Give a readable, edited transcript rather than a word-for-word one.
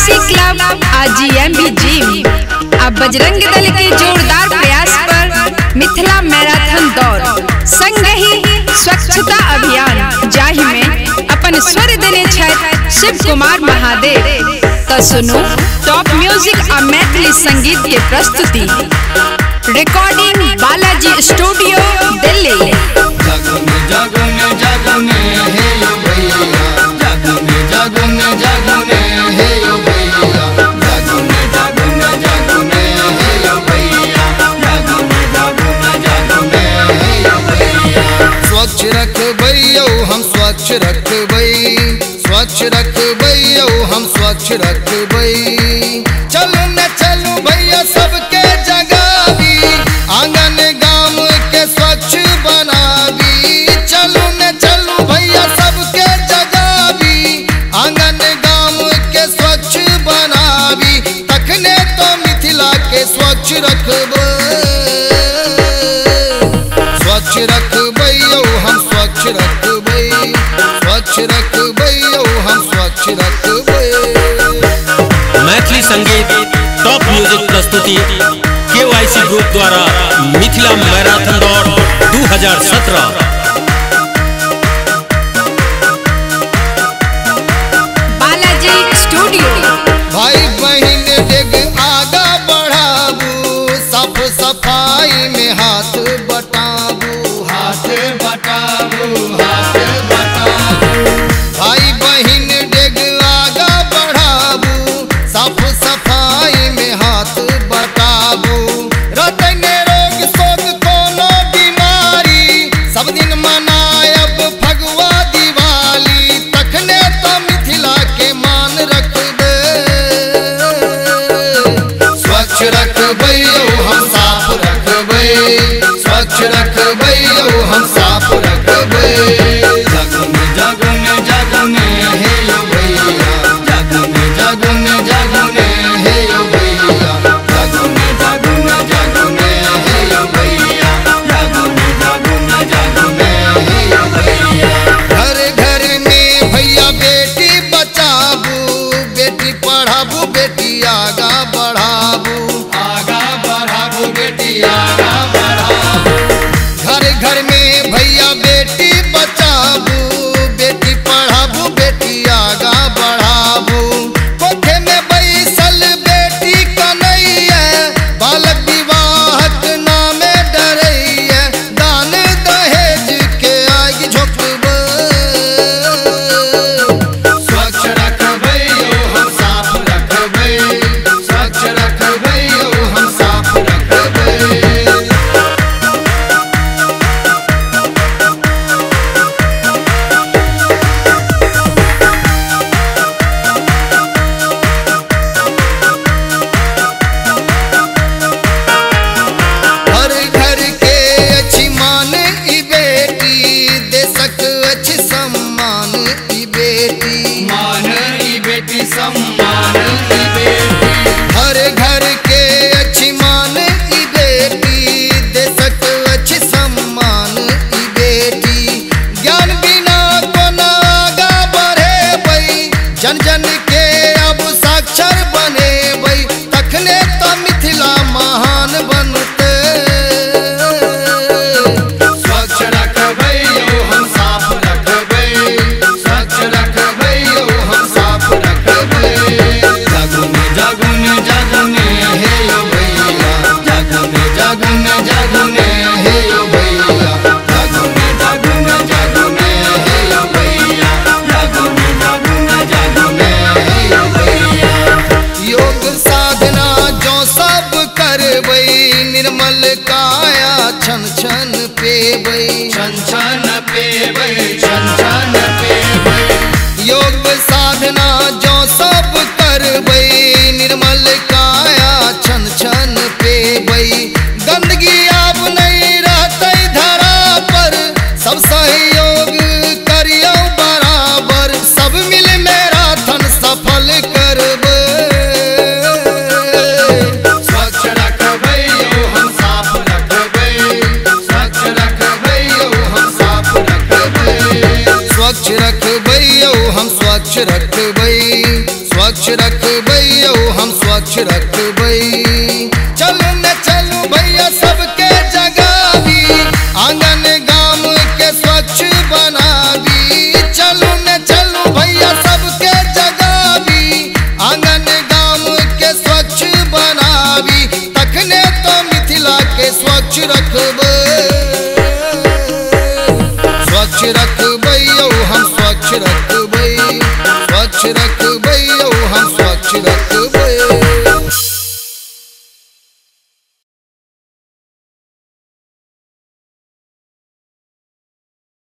KYC club AGMB gym अब बजरंग दल के जोरदार प्रयास पर मिथिला मैराथन दौड़ संग ही स्वच्छता अभियान जाहि में अपन स्वर देने छथि शिव कुमार महादेव। तो सुनो टॉप म्यूजिक आ मैथिली संगीत के प्रस्तुति। Recording Balaji studio Delhi. स्वच्छ रखबैयो हम स्वच्छ रखबै, स्वच्छ रखबैयो हम स्वच्छ रखबै। चलू न चलू भैया सबके जगावी, आंगन गाम के स्वच्छ बनावी। चलू न चलू भैया सबके जगावी, आंगन गाम के स्वच्छ बनावी। तखने तो मिथिला के स्वच्छ रखबै, स्वच्छ रखबैयो हम स्वच्छ रखबै, स्वच्छ रखबैयो हम स्वच्छ रखबै। मैथिली संगीत टॉप म्यूजिक प्रस्तुति KYC ग्रुप द्वारा मिथिला मैराथन दौड़ 2017। बालाजी स्टूडियो। भाई बहन डेग आगा बढ़ाबू, साफ सफाई में हाथ बटाबू, हाथ बटाबू, हाथ बटाबू। भाई बहन डेग आगा बढ़ाबू, साफ सफाई में हाथ बटाबू। रतने रोग शोक कोनो बीमारी, सब दिन मनायब फगुआ दिवाली। तखने तो मिथिला के मान रखबे, स्वच्छ रखबैयो हम साफ रखबै, स्वच्छ रखबैयो हम साफ रखबै। जगन जगन जगन हे यो भैया, जगन जगन जगन हे यो भैया, जगन जगन जगन हे यो भैया, जगन जगन जगन हे यो भैया। घर घर में भैया बेटी बचाबू, बेटी पढ़ाबू, बेटी आगा बढ़ाबू, आगा बढ़ाबू, बेटी आगा बढ़ाबू। घर घर में भैया बेटी बचाबू, बेटी पढ़ाबू, बेटी आगा बढ़ाबू। कोठे में बैसल बेटी कन्हैया, बालक विवाहक नामे डरैया। दान दहेज के आगि झोंकबै, स्वच्छ रखबैयो हम साफ रखबै, स्वच्छ रखबैयो हम साफ रखबै। हर घर के अच्छी मान ई बेटी, देशक अच्छी सम्मान ई बेटी, मान ई बेटी सम्मान ई बेटी। हर घर के अच्छी मान ई बेटी, देशक अच्छी सम्मान ई बेटी। ज्ञान बिना कोना आगा बढ़ेबै, जन जन के अब साक्षर बनेबै। तखने तो मिथिला महान बनतै, स्वच्छ रखबैयो हम साफ रखबै, स्वच्छ रखबैयो हम साफ रखबै। जगन जगन जगन हे यो भैया, जगन जगन जगन हे यो भैया, जगन जगन जगन हे यो भैया, जगन जगन जगन हे यो भैया। योग साधना जो सब करबै, निर्मल काया छन छन पेबै, छन छन पेबै, छन छन पेबै। योग साधना जो सब करबै, निर्मल काया छन छन पेबै। गंदगी अब नहीं रहतै धरा पर, सब सहयोग करियो बराबर। सब मिल मैराथन सफल करबै, स्वच्छ रखबैयो हम साफ रखबै, स्वच्छ रखबैयो हम साफ रखबै। स्वच्छ रखबैयो हम स्वच्छ रखबै, स्वच्छ स्वच्छ रखबै यौ हम स्वच्छ रखबै। चलू न चलू भैया सबके जगावी, आंगन गाम के स्वच्छ बनावी। चलू न चलू भैया सबके जगावी, आंगन गाम के स्वच्छ बनावी। तखने तो मिथिला के स्वच्छ रखबै, स्वच्छ रखबै यौ हम स्वच्छ रखबै, स्वच्छ रखबै यौ हम स्वच्छ रखबै।